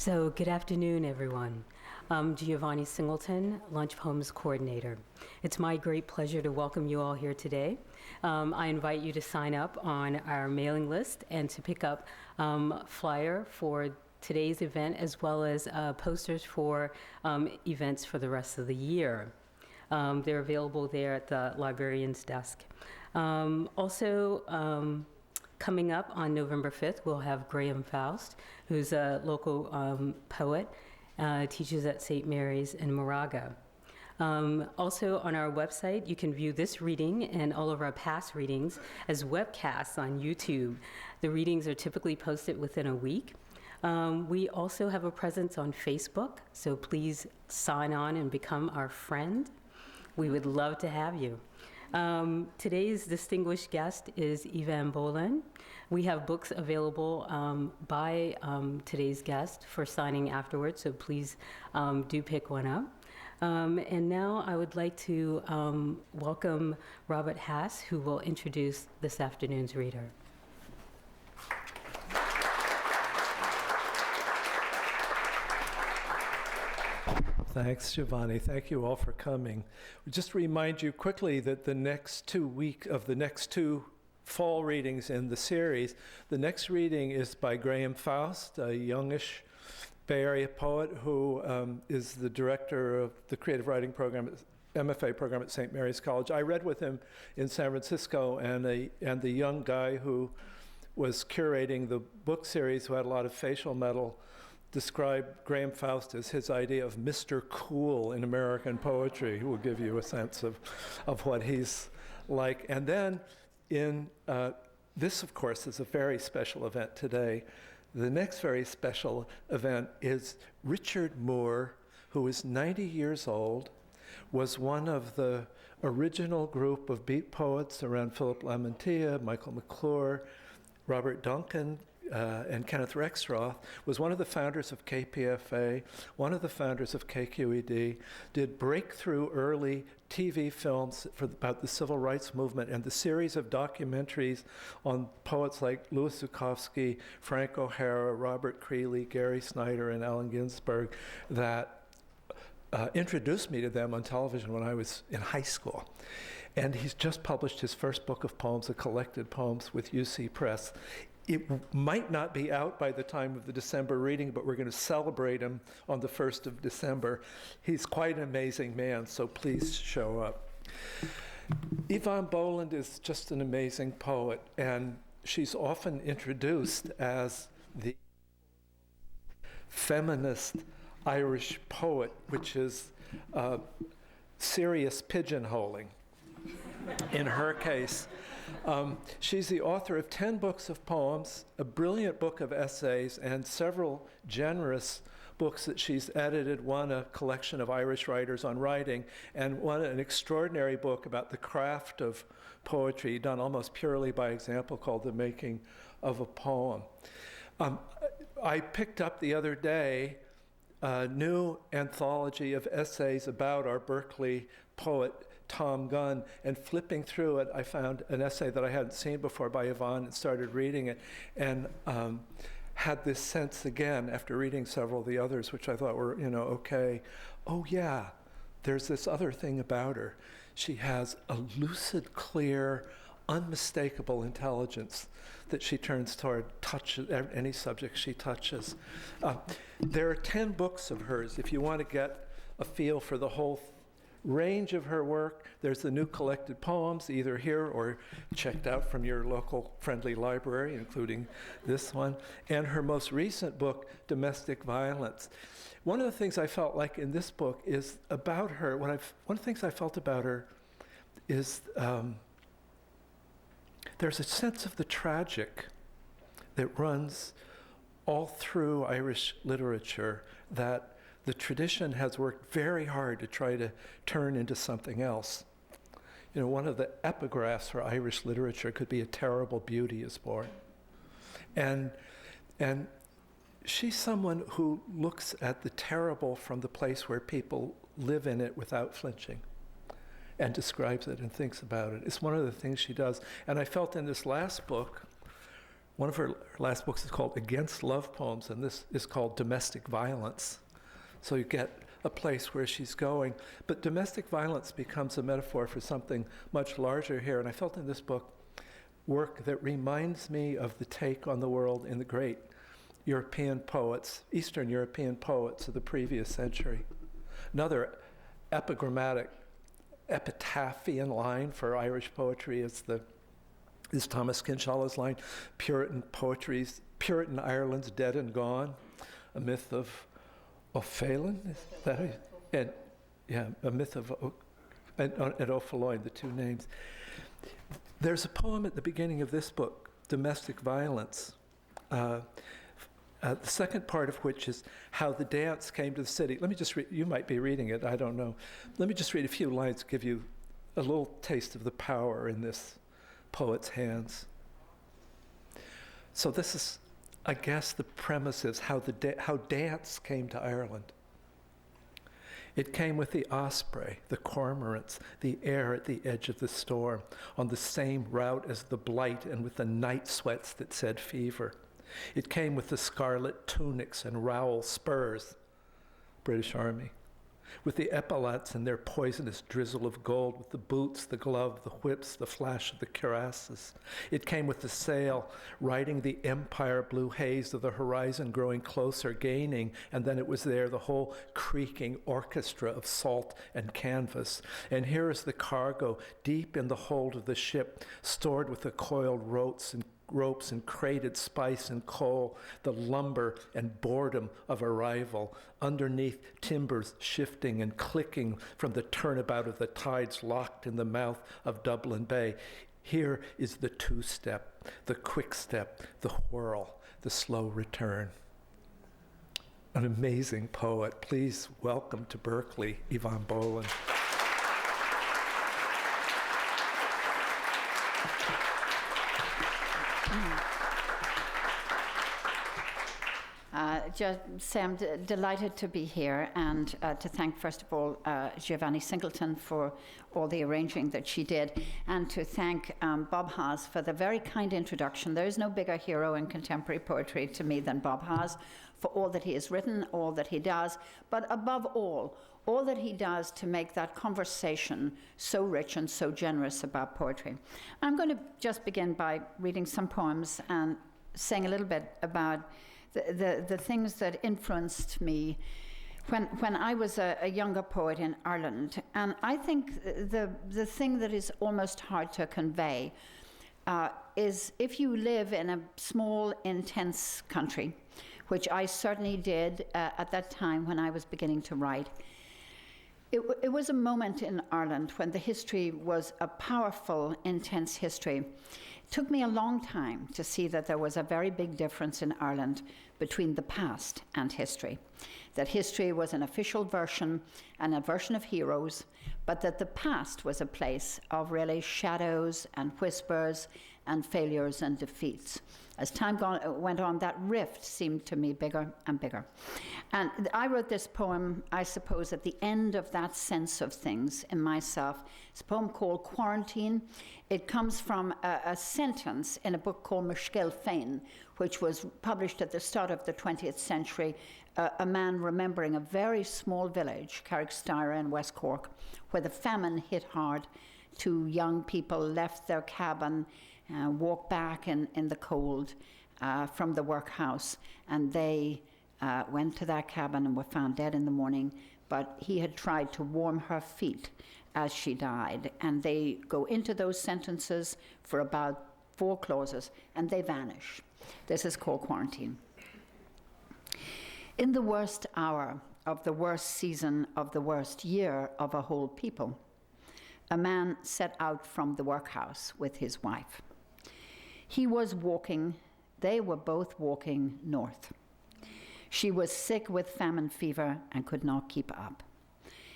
So, good afternoon, everyone. I'm Giovanni Singleton, Lunch Poems Coordinator. It's my great pleasure to welcome you all here today. I invite you to sign up on our mailing list and to pick up flyer for today's event, as well as posters for events for the rest of the year. They're available there at the librarian's desk. Coming up on November 5th, we'll have Graham Faust, who's a local poet, teaches at St. Mary's in Moraga. Also on our website, you can view this reading and all of our past readings as webcasts on YouTube. The readings are typically posted within a week. We also have a presence on Facebook, so please sign on and become our friend. We would love to have you. Today's distinguished guest is Eavan Boland. We have books available by today's guest for signing afterwards, so please do pick one up. And now I would like to welcome Robert Haas, who will introduce this afternoon's reader. Thanks, Giovanni. Thank you all for coming. Just remind you quickly that the next 2 weeks of the next two fall readings in the series, the next reading is by Graham Faust, a youngish Bay Area poet who is the director of the creative writing program, MFA program at St. Mary's College. I read with him in San Francisco, and the young guy who was curating the book series, who had a lot of facial metal, described Graham Faust as his idea of Mr. Cool in American poetry. He will give you a sense of what he's like. And then this, of course, is a very special event today. The next very special event is Richard Moore, who is 90 years old, was one of the original group of beat poets around Philip Lamantia, Michael McClure, Robert Duncan, and Kenneth Rexroth, was one of the founders of KPFA, one of the founders of KQED, did breakthrough early TV films about the civil rights movement, and the series of documentaries on poets like Louis Zukofsky, Frank O'Hara, Robert Creeley, Gary Snyder, and Allen Ginsberg that introduced me to them on television when I was in high school. And he's just published his first book of poems, a collected poems with UC Press. It might not be out by the time of the December reading, but we're going to celebrate him on the 1st of December. He's quite an amazing man, so please show up. Yvonne Boland is just an amazing poet, and she's often introduced as the feminist Irish poet, which is serious pigeonholing. In her case, she's the author of 10 books of poems, a brilliant book of essays, and several generous books that she's edited, one a collection of Irish writers on writing, and one an extraordinary book about the craft of poetry, done almost purely by example, called The Making of a Poem. I picked up the other day a new anthology of essays about our Berkeley poet, Tom Gunn, and flipping through it, I found an essay that I hadn't seen before by Yvonne and started reading it, and had this sense again, after reading several of the others, which I thought were, okay, oh yeah, there's this other thing about her. She has a lucid, clear, unmistakable intelligence that she turns toward any subject she touches. There are 10 books of hers. If you want to get a feel for the whole range of her work, there's the new collected poems, either here or checked out from your local friendly library, including this one, and her most recent book, Domestic Violence. One of the things I felt like in this book is about her, one of the things I felt about her is there's a sense of the tragic that runs all through Irish literature that the tradition has worked very hard to try to turn into something else. One of the epigraphs for Irish literature could be "A terrible beauty is born." And she's someone who looks at the terrible from the place where people live in it without flinching, and describes it and thinks about it. It's one of the things she does. And I felt in this last book, One of her last books is called Against Love Poems, and this is called Domestic Violence. So you get a place where she's going. But domestic violence becomes a metaphor for something much larger here. And I felt in this book work that reminds me of the take on the world in the great European poets, Eastern European poets of the previous century. Another epigrammatic, epitaphian line for Irish poetry is Thomas Kinshallah's line, Puritan Ireland's dead and gone, a myth of O'Phelan, is that it? And yeah, a myth of and O'Pheloin, the two names. There's a poem at the beginning of this book, Domestic Violence, the second part of which is how the dance came to the city. Let me just read, you might be reading it, I don't know. Let me just read a few lines, give you a little taste of the power in this poet's hands. So this is, I guess the premise is how dance came to Ireland. It came with the osprey, the cormorants, the air at the edge of the storm, on the same route as the blight and with the night sweats that said fever. It came with the scarlet tunics and rowel spurs, British Army, with the epaulets and their poisonous drizzle of gold, with the boots, the glove, the whips, the flash of the cuirasses. It came with the sail, riding the empire blue haze of the horizon, growing closer, gaining, and then it was there, the whole creaking orchestra of salt and canvas. And here is the cargo, deep in the hold of the ship, stored with the coiled ropes and crated spice and coal, the lumber and boredom of arrival, underneath timbers shifting and clicking from the turnabout of the tides locked in the mouth of Dublin Bay. Here is the two-step, the quick step, the whirl, the slow return. An amazing poet. Please welcome to Berkeley, Yvonne Boland. I'm delighted to be here and to thank, first of all, Giovanni Singleton for all the arranging that she did, and to thank Bob Haas for the very kind introduction. There is no bigger hero in contemporary poetry to me than Bob Haas, for all that he has written, all that he does, but above all that he does to make that conversation so rich and so generous about poetry. I'm going to just begin by reading some poems and saying a little bit about the things that influenced me when I was a younger poet in Ireland. And I think the thing that is almost hard to convey is if you live in a small, intense country, which I certainly did at that time when I was beginning to write. It was a moment in Ireland when the history was a powerful, intense history. It took me a long time to see that there was a very big difference in Ireland between the past and history. That history was an official version and a version of heroes, but that the past was a place of really shadows and whispers and failures and defeats. As time went on, that rift seemed to me bigger and bigger. And I wrote this poem, I suppose, at the end of that sense of things in myself. It's a poem called Quarantine. It comes from a sentence in a book called Mushkil Féin, which was published at the start of the 20th century, a man remembering a very small village, Carrickstyre in West Cork, where the famine hit hard. Two young people left their cabin, walked back in the cold from the workhouse, and they went to that cabin and were found dead in the morning, but he had tried to warm her feet as she died. And they go into those sentences for about 4 clauses, and they vanish. This is called Quarantine. In the worst hour of the worst season of the worst year of a whole people, a man set out from the workhouse with his wife. He was walking, they were both walking north. She was sick with famine fever and could not keep up.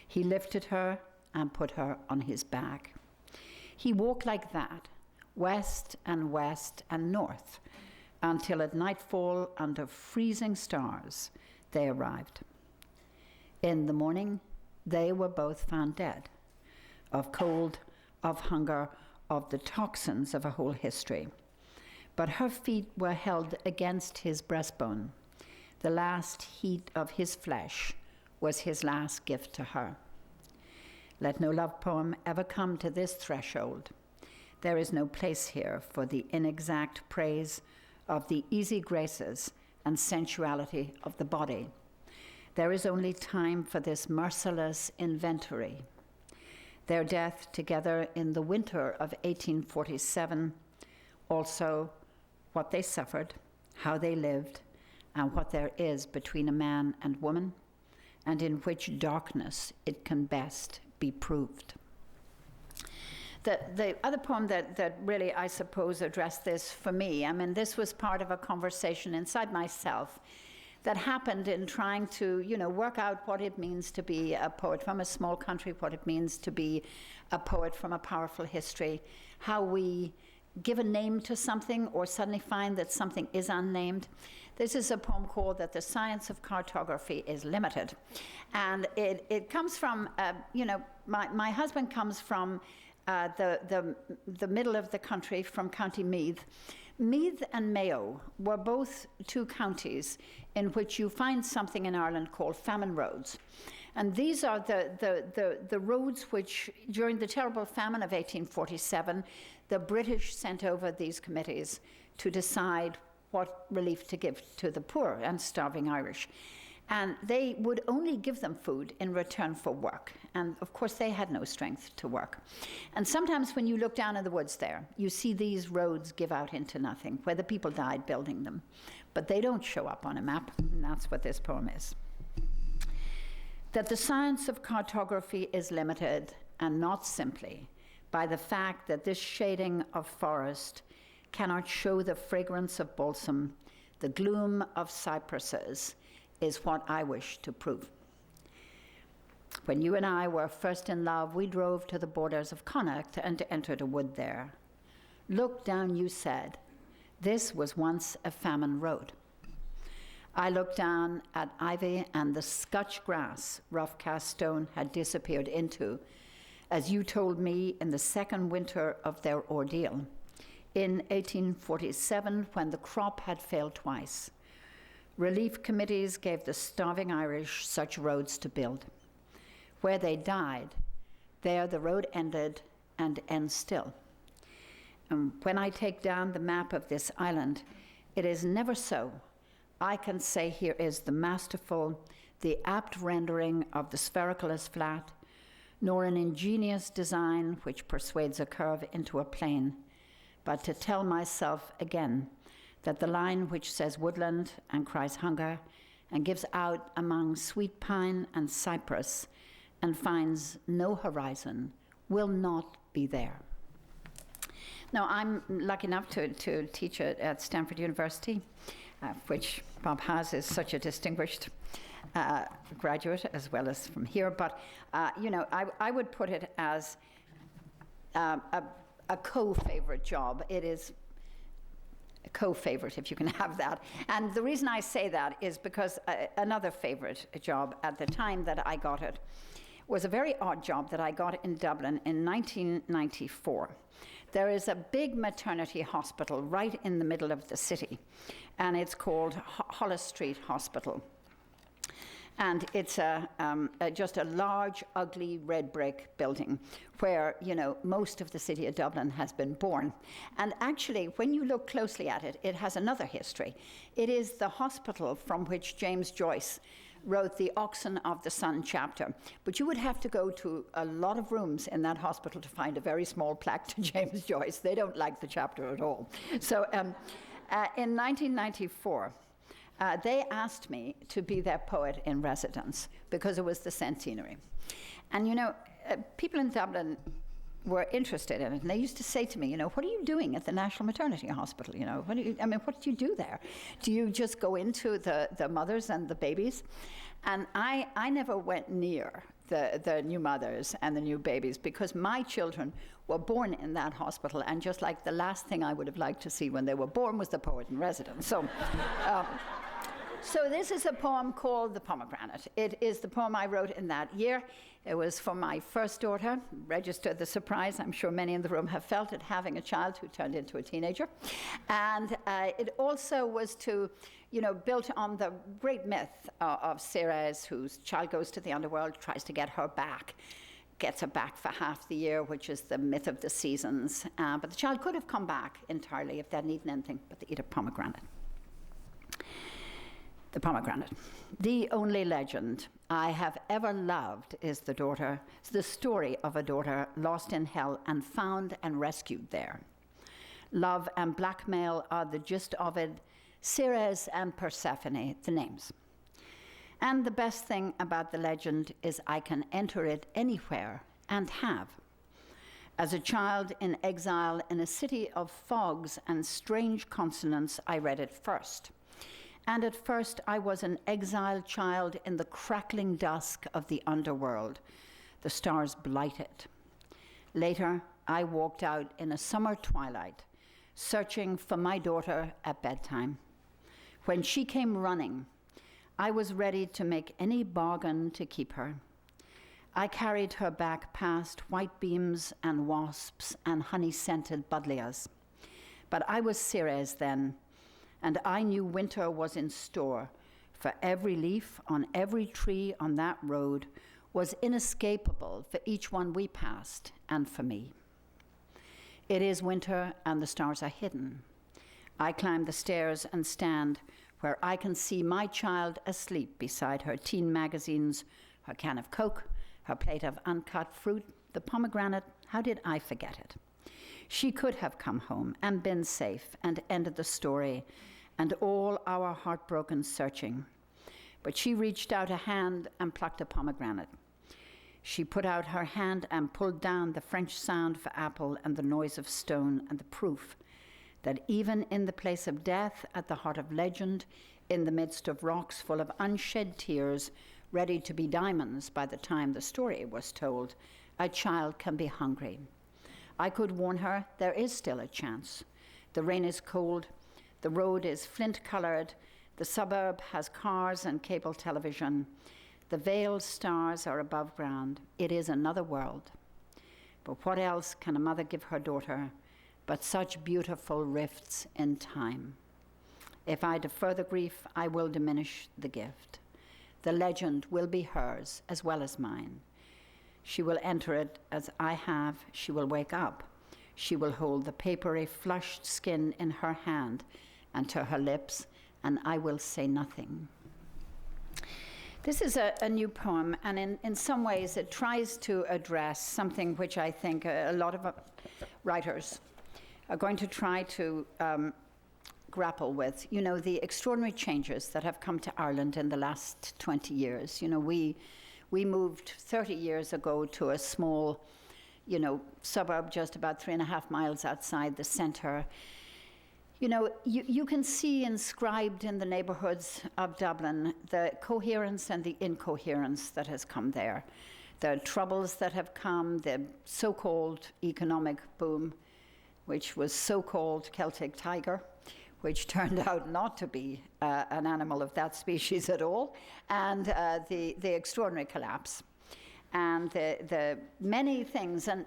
He lifted her and put her on his back. He walked like that, west and north, until at nightfall, under freezing stars, they arrived. In the morning, they were both found dead, of cold, of hunger, of the toxins of a whole history. but her feet were held against his breastbone. The last heat of his flesh was his last gift to her. Let no love poem ever come to this threshold. There is no place here for the inexact praise of the easy graces and sensuality of the body. There is only time for this merciless inventory. Their death together in the winter of 1847, also what they suffered, how they lived, and what there is between a man and woman, and in which darkness it can best be proved. The other poem that really, I suppose, addressed this for me, I mean, this was part of a conversation inside myself that happened in trying to, work out what it means to be a poet from a small country, what it means to be a poet from a powerful history, how we give a name to something or suddenly find that something is unnamed. This is a poem called That the Science of Cartography is Limited. And it comes from, my husband comes from the middle of the country, from County Meath. Meath and Mayo were both two counties in which you find something in Ireland called Famine Roads. And these are the roads which, during the terrible famine of 1847, the British sent over these committees to decide what relief to give to the poor and starving Irish. And they would only give them food in return for work. And of course, they had no strength to work. And sometimes when you look down in the woods there, you see these roads give out into nothing, where the people died building them. But they don't show up on a map, and that's what this poem is. That the science of cartography is limited, and not simply by the fact that this shading of forest cannot show the fragrance of balsam, the gloom of cypresses, is what I wish to prove. When you and I were first in love, we drove to the borders of Connacht and entered a wood there. Look down, you said. This was once a famine road. I looked down at ivy and the Scotch grass rough cast stone had disappeared into, as you told me in the second winter of their ordeal, in 1847, when the crop had failed twice. Relief committees gave the starving Irish such roads to build. Where they died, there the road ended and ends still. And when I take down the map of this island, it is never so. I can say here is the masterful, the apt rendering of the spherical as flat, nor an ingenious design which persuades a curve into a plane, but to tell myself again that the line which says woodland and cries hunger and gives out among sweet pine and cypress and finds no horizon will not be there. Now, I'm lucky enough to teach at Stanford University, which Bob Haas is such a distinguished graduate, as well as from here. But, I would put it as a co-favorite job. It is a co-favorite, if you can have that. And the reason I say that is because another favorite job at the time that I got it was a very odd job that I got in Dublin in 1994. There is a big maternity hospital right in the middle of the city, and it's called Holles Street Hospital. And it's just a large, ugly, red brick building where, most of the city of Dublin has been born. And actually, when you look closely at it, it has another history. It is the hospital from which James Joyce wrote the Oxen of the Sun chapter. But you would have to go to a lot of rooms in that hospital to find a very small plaque to James Joyce. They don't like the chapter at all. So in 1994, they asked me to be their poet in residence because it was the centenary. And people in Dublin were interested in it, and they used to say to me, what are you doing at the National Maternity Hospital? What do you do there? Do you just go into the mothers and the babies? And I never went near the new mothers and the new babies because my children were born in that hospital, and just like the last thing I would have liked to see when they were born was the poet in residence. So. So this is a poem called The Pomegranate. It is the poem I wrote in that year. It was for my first daughter. Registered the surprise I'm sure many in the room have felt at having a child who turned into a teenager. And it also was to, built on the great myth of Ceres, whose child goes to the underworld, tries to get her back, gets her back for half the year, which is the myth of the seasons. But the child could have come back entirely if they'd eaten anything but to eat a pomegranate. The pomegranate. The only legend I have ever loved is the story of a daughter lost in hell and found and rescued there. Love and blackmail are the gist of it. Ceres and Persephone, the names. And the best thing about the legend is I can enter it anywhere and have. As a child in exile in a city of fogs and strange consonants, I read it first. And at first I was an exiled child in the crackling dusk of the underworld. The stars blighted. Later, I walked out in a summer twilight, searching for my daughter at bedtime. When she came running, I was ready to make any bargain to keep her. I carried her back past white beams and wasps and honey-scented buddleias. But I was Ceres then, and I knew winter was in store, for every leaf on every tree on that road was inescapable for each one we passed, and for me. It is winter, and the stars are hidden. I climb the stairs and stand where I can see my child asleep beside her teen magazines, her can of Coke, her plate of uncut fruit, the pomegranate. How did I forget it? She could have come home and been safe and ended the story and all our heartbroken searching. But she reached out a hand and plucked a pomegranate. She put out her hand and pulled down the French sound for apple and the noise of stone and the proof that even in the place of death, at the heart of legend, in the midst of rocks full of unshed tears, ready to be diamonds by the time the story was told, a child can be hungry. I could warn her there is still a chance. The rain is cold, the road is flint-colored, the suburb has cars and cable television. The veiled stars are above ground. It is another world. But what else can a mother give her daughter but such beautiful rifts in time? If I defer the grief, I will diminish the gift. The legend will be hers as well as mine. She will enter it as I have. She will wake up. She will hold the papery, flushed skin in her hand and to her lips, and I will say nothing. This is a new poem, and in some ways it tries to address something which I think a lot of writers are going to try to grapple with. The extraordinary changes that have come to Ireland in the last 20 years. We moved 30 years ago to a small, suburb just about 3.5 miles outside the centre. You can see inscribed in the neighbourhoods of Dublin the coherence and the incoherence that has come there. The troubles that have come, the so-called economic boom, which was so-called Celtic tiger, which turned out not to be an animal of that species at all, and the extraordinary collapse. And the many things, and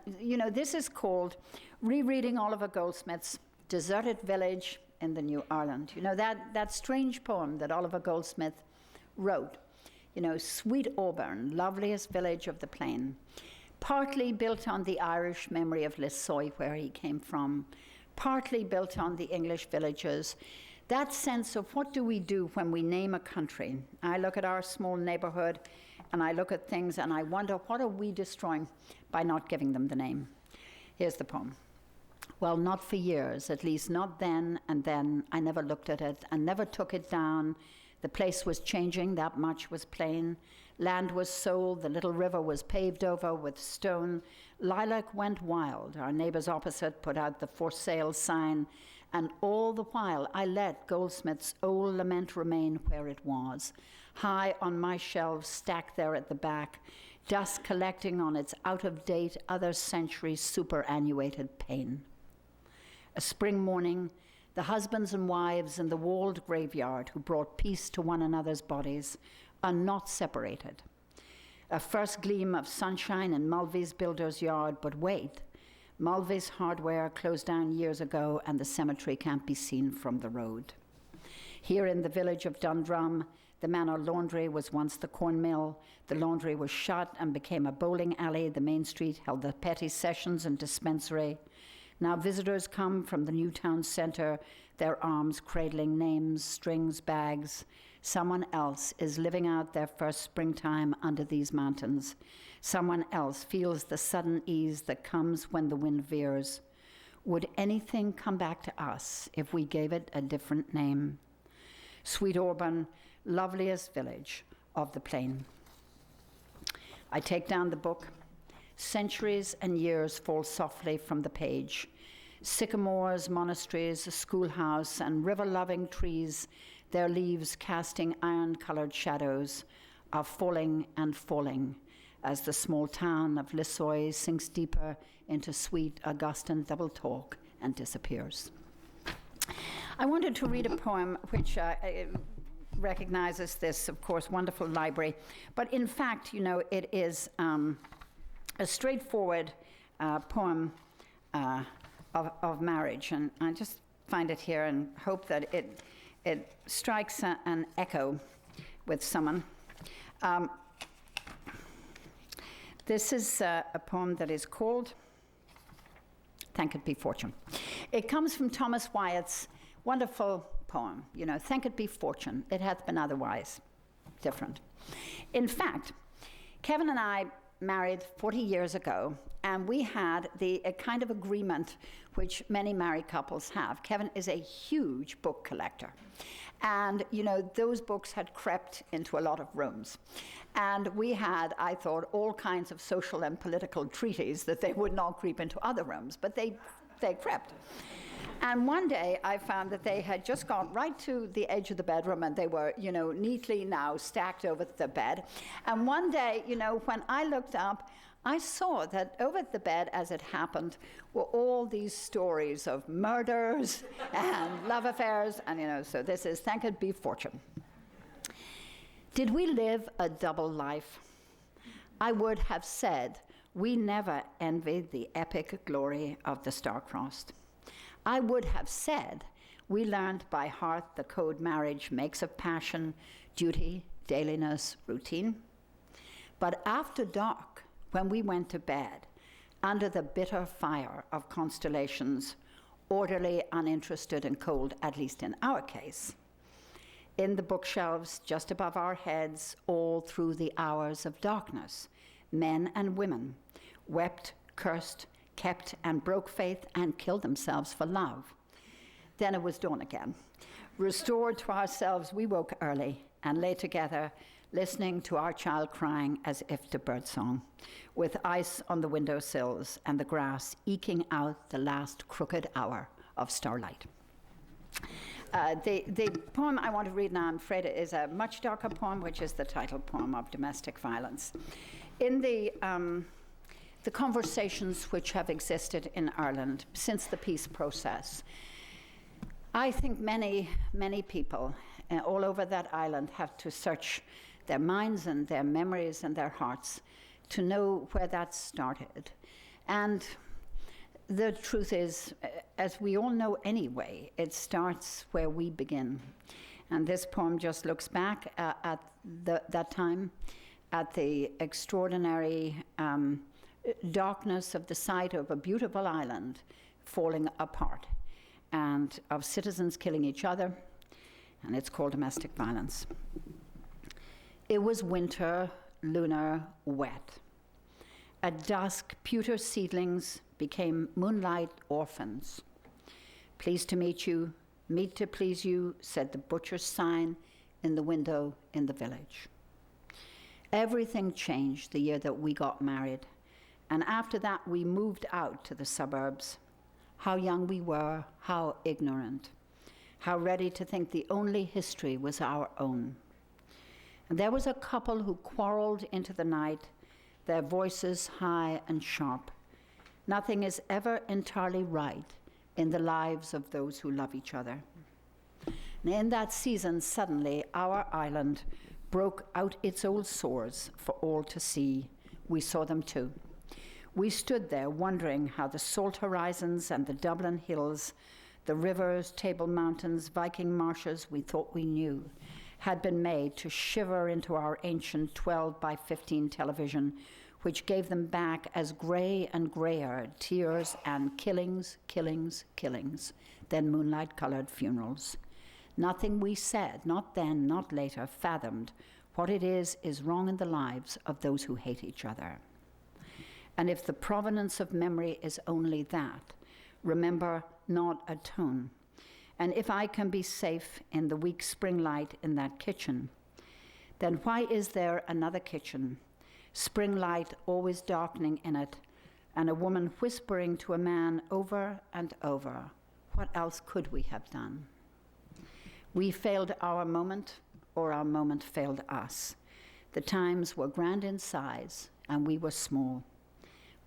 this is called rereading Oliver Goldsmith's Deserted Village in the New Ireland. That strange poem that Oliver Goldsmith wrote, Sweet Auburn, loveliest village of the plain, partly built on the Irish memory of Lissoy, where he came from, partly built on the English villages. That sense of what do we do when we name a country? I look at our small neighborhood and I look at things and I wonder, what are we destroying by not giving them the name? Here's the poem. Well, not for years, at least not then and then. I never looked at it and never took it down. The place was changing, that much was plain. Land was sold, the little river was paved over with stone. Lilac went wild. Our neighbors opposite put out the for sale sign. And all the while I let Goldsmith's old lament remain where it was, high on my shelves stacked there at the back, dust collecting on its out-of-date, other century superannuated pain. A spring morning, the husbands and wives in the walled graveyard who brought peace to one another's bodies, are not separated. A first gleam of sunshine in Mulvey's builder's yard, but wait, Mulvey's hardware closed down years ago and the cemetery can't be seen from the road. Here in the village of Dundrum, the Manor Laundry was once the corn mill. The laundry was shut and became a bowling alley. The main street held the petty sessions and dispensary. Now visitors come from the new town centre, their arms cradling names, strings, bags. Someone else is living out their first springtime under these mountains. Someone else feels the sudden ease that comes when the wind veers. Would anything come back to us if we gave it a different name? Sweet Auburn, loveliest village of the plain. I take down the book. Centuries and years fall softly from the page. Sycamores, monasteries, a schoolhouse, and river-loving trees, their leaves casting iron-colored shadows, are falling and falling as the small town of Lissoy sinks deeper into sweet Augustan double talk and disappears. I wanted to read a poem which recognizes this, of course, wonderful library, but in fact, you know, it is a straightforward poem of marriage, and I just find it here and hope that it strikes an echo with someone. This is a poem that is called Thank It Be Fortune. It comes from Thomas Wyatt's wonderful poem, you know, Thank It Be Fortune, it hath been otherwise, different. In fact, Kevin and I married 40 years ago, and we had a kind of agreement which many married couples have. Kevin is a huge book collector. And, you know, those books had crept into a lot of rooms. And we had, I thought, all kinds of social and political treaties that they would not creep into other rooms, but they crept. And one day I found that they had just gone right to the edge of the bedroom, and they were, you know, neatly now stacked over the bed. And one day, you know, when I looked up, I saw that over the bed, as it happened, were all these stories of murders and love affairs, and, you know, so this is Thank It Be Fortune. Did we live a double life? I would have said we never envied the epic glory of the star-crossed. I would have said we learned by heart the code marriage makes of passion, duty, dailiness, routine. But after dark, when we went to bed, under the bitter fire of constellations, orderly, uninterested, and cold, at least in our case, in the bookshelves just above our heads, all through the hours of darkness, men and women wept, cursed, kept and broke faith and killed themselves for love. Then it was dawn again. Restored to ourselves, we woke early and lay together, listening to our child crying as if to birdsong, with ice on the windowsills and the grass eking out the last crooked hour of starlight. The poem I want to read now, I'm afraid, is a much darker poem, which is the title poem of Domestic Violence. In the conversations which have existed in Ireland since the peace process, I think many, many people all over that island have to search their minds and their memories and their hearts to know where that started. And the truth is, as we all know anyway, it starts where we begin. And this poem just looks back at that time, at the extraordinary darkness of the sight of a beautiful island falling apart, and of citizens killing each other, and it's called domestic violence. It was winter, lunar, wet. At dusk, pewter seedlings became moonlight orphans. Pleased to meet you, meet to please you, said the butcher's sign in the window in the village. Everything changed the year that we got married, and after that we moved out to the suburbs. How young we were, how ignorant, how ready to think the only history was our own. And there was a couple who quarreled into the night, their voices high and sharp. Nothing is ever entirely right in the lives of those who love each other. And in that season, suddenly, our island broke out its old sores for all to see. We saw them too. We stood there wondering how the salt horizons and the Dublin hills, the rivers, Table Mountains, Viking marshes we thought we knew, had been made to shiver into our ancient 12 by 15 television, which gave them back as grey and greyer tears and killings, killings, killings, then moonlight-coloured funerals. Nothing we said, not then, not later, fathomed what it is wrong in the lives of those who hate each other. And if the provenance of memory is only that, remember, not a tone. And if I can be safe in the weak spring light in that kitchen, then why is there another kitchen, spring light always darkening in it, and a woman whispering to a man over and over, what else could we have done? We failed our moment, or our moment failed us. The times were grand in size, and we were small.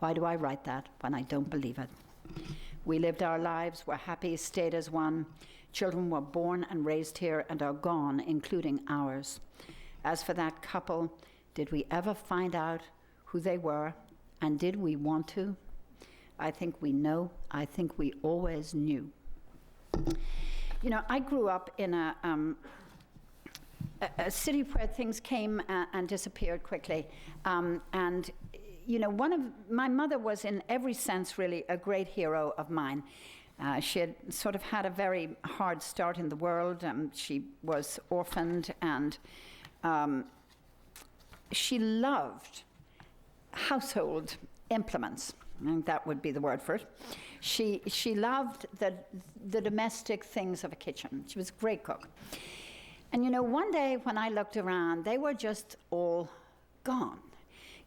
Why do I write that when I don't believe it? We lived our lives, were happy, stayed as one. Children were born and raised here and are gone, including ours. As for that couple, did we ever find out who they were, and did we want to? I think we know. I think we always knew. You know, I grew up in a city where things came and disappeared quickly. And, you know, my mother was in every sense really a great hero of mine. She had sort of had a very hard start in the world. She was orphaned, and she loved household implements. I think that would be the word for it. She loved the domestic things of a kitchen. She was a great cook. And, you know, one day when I looked around, they were just all gone.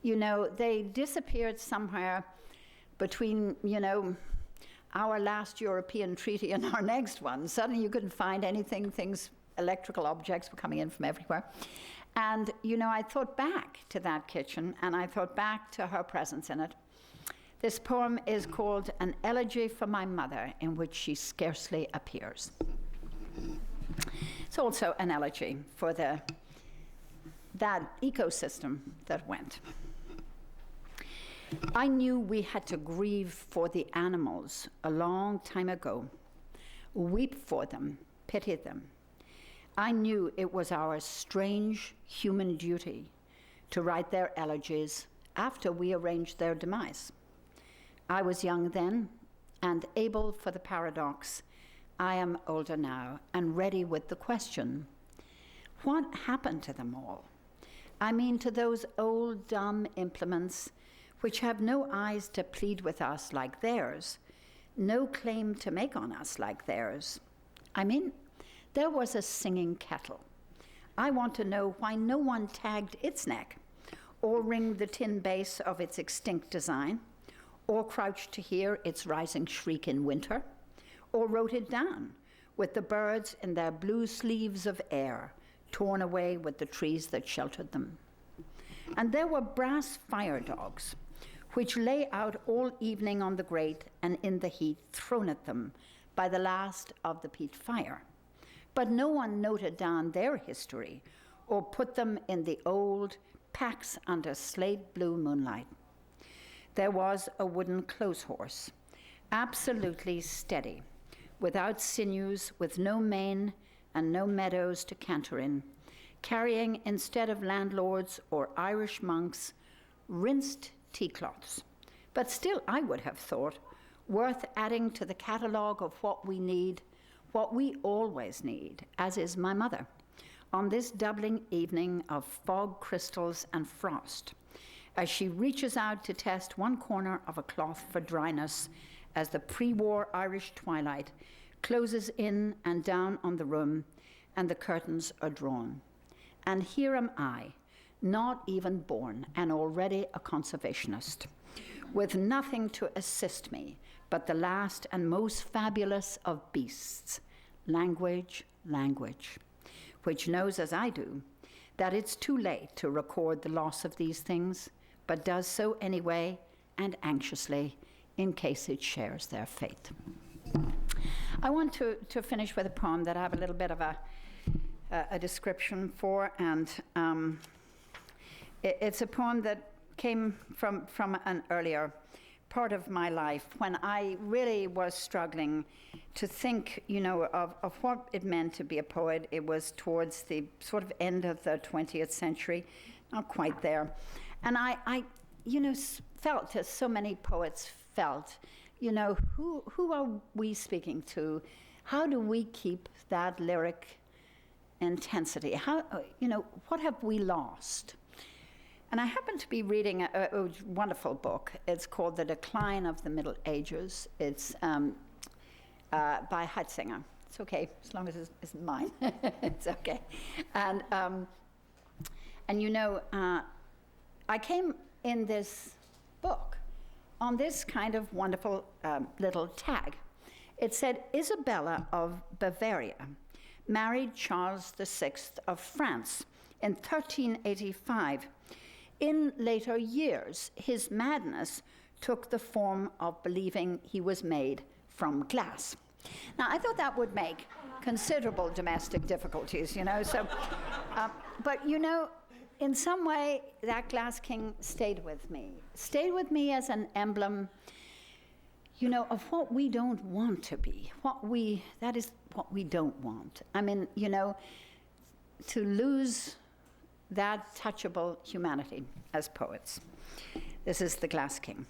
You know, they disappeared somewhere between, you know, our last European treaty and our next one. Suddenly you couldn't find anything, electrical objects were coming in from everywhere. And, you know, I thought back to that kitchen, and I thought back to her presence in it. This poem is called An Elegy for My Mother, in which she scarcely appears. It's also an elegy for that ecosystem that went. I knew we had to grieve for the animals a long time ago, weep for them, pity them. I knew it was our strange human duty to write their elegies after we arranged their demise. I was young then, and able for the paradox. I am older now, and ready with the question, what happened to them all? I mean, to those old dumb implements which have no eyes to plead with us like theirs, no claim to make on us like theirs. I mean, there was a singing kettle. I want to know why no one tagged its neck, or ringed the tin bass of its extinct design, or crouched to hear its rising shriek in winter, or wrote it down with the birds in their blue sleeves of air, torn away with the trees that sheltered them. And there were brass fire dogs, which lay out all evening on the grate and in the heat thrown at them by the last of the peat fire. But no one noted down their history or put them in the old packs under slate blue moonlight. There was a wooden clothes horse, absolutely steady, without sinews, with no mane and no meadows to canter in, carrying, instead of landlords or Irish monks, rinsed tea cloths. But still, I would have thought, worth adding to the catalogue of what we need, what we always need, as is my mother, on this Dublin evening of fog crystals and frost, as she reaches out to test one corner of a cloth for dryness as the pre-war Irish twilight closes in and down on the room and the curtains are drawn. And here am I, not even born and already a conservationist, with nothing to assist me but the last and most fabulous of beasts, language, which knows, as I do, that it's too late to record the loss of these things, but does so anyway and anxiously in case it shares their fate. I want to finish with a poem that I have a little bit of a description for, and it's a poem that came from an earlier part of my life when I really was struggling to think, of what it meant to be a poet. It was towards the sort of end of the 20th century, not quite there. And I felt, as so many poets felt, who are we speaking to? How do we keep that lyric intensity? What have we lost? And I happen to be reading a wonderful book. It's called The Decline of the Middle Ages. It's by Heitzinger. It's okay, as long as it isn't mine. It's okay. And I came in this book on this kind of wonderful little tag. It said, Isabella of Bavaria married Charles VI of France in 1385. In later years, his madness took the form of believing he was made from glass. Now, I thought that would make considerable domestic difficulties, but in some way, that glass king stayed with me as an emblem, of what we don't want to be, that is what we don't want. I mean, to lose that touchable humanity as poets. This is the Glass King.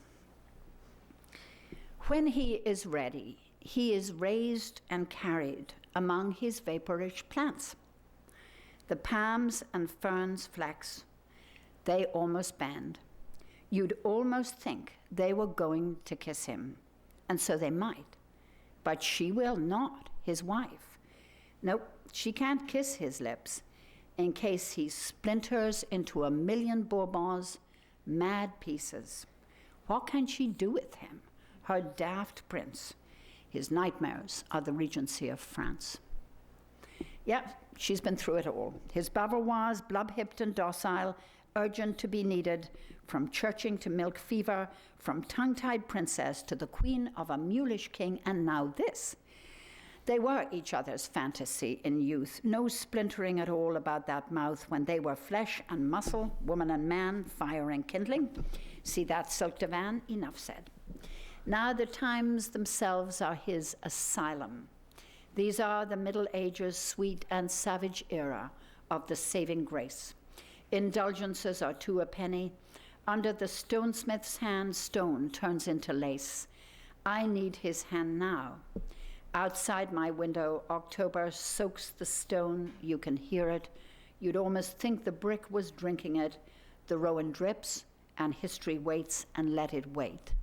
When he is ready, he is raised and carried among his vaporish plants. The palms and ferns flex, they almost bend. You'd almost think they were going to kiss him, and so they might, but she will not, his wife. Nope, she can't kiss his lips, in case he splinters into a million Bourbons, mad pieces. What can she do with him, her daft prince? His nightmares are the regency of France. Yeah, she's been through it all. His Bavarois, blub-hipped and docile, urgent to be needed, from churching to milk fever, from tongue-tied princess to the queen of a mulish king, and now this. They were each other's fantasy in youth, no splintering at all about that mouth when they were flesh and muscle, woman and man, fire and kindling. See that silk divan? Enough said. Now the times themselves are his asylum. These are the Middle Ages' sweet and savage era of the saving grace. Indulgences are two a penny. Under the stonesmith's hand, stone turns into lace. I need his hand now. Outside my window, October soaks the stone. You can hear it. You'd almost think the brick was drinking it. The rowan drips, and history waits and let it wait.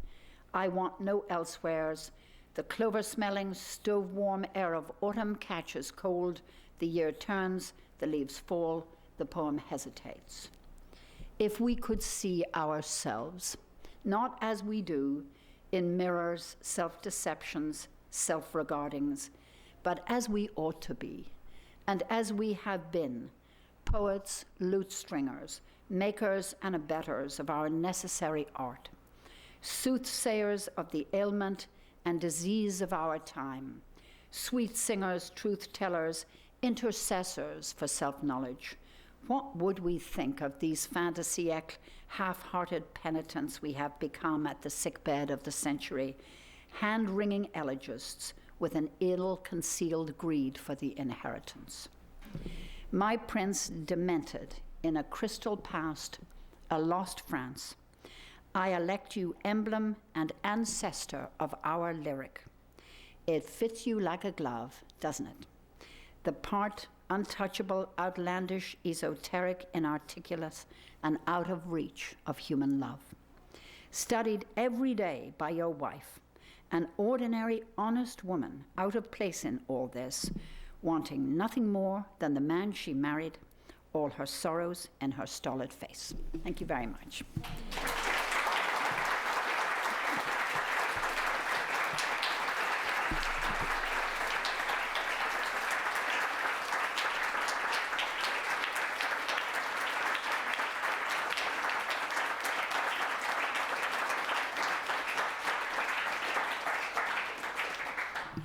I want no elsewheres. The clover-smelling, stove-warm air of autumn catches cold. The year turns, the leaves fall, the poem hesitates. If we could see ourselves, not as we do, in mirrors, self-deceptions, self-regardings, but as we ought to be, and as we have been, poets, lute stringers, makers and abettors of our necessary art, soothsayers of the ailment and disease of our time, sweet singers, truth-tellers, intercessors for self-knowledge. What would we think of these fantasiac, half-hearted penitents we have become at the sickbed of the century, hand-wringing elegists with an ill-concealed greed for the inheritance? My prince demented in a crystal past, a lost France, I elect you emblem and ancestor of our lyric. It fits you like a glove, doesn't it? The part untouchable, outlandish, esoteric, inarticulate, and out of reach of human love. Studied every day by your wife, an ordinary, honest woman, out of place in all this, wanting nothing more than the man she married, all her sorrows in her stolid face. Thank you very much.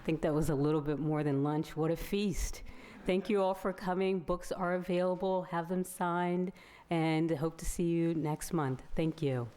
think that was a little bit more than lunch. What a feast. Thank you all for coming. Books are available. Have them signed, and hope to see you next month. Thank you.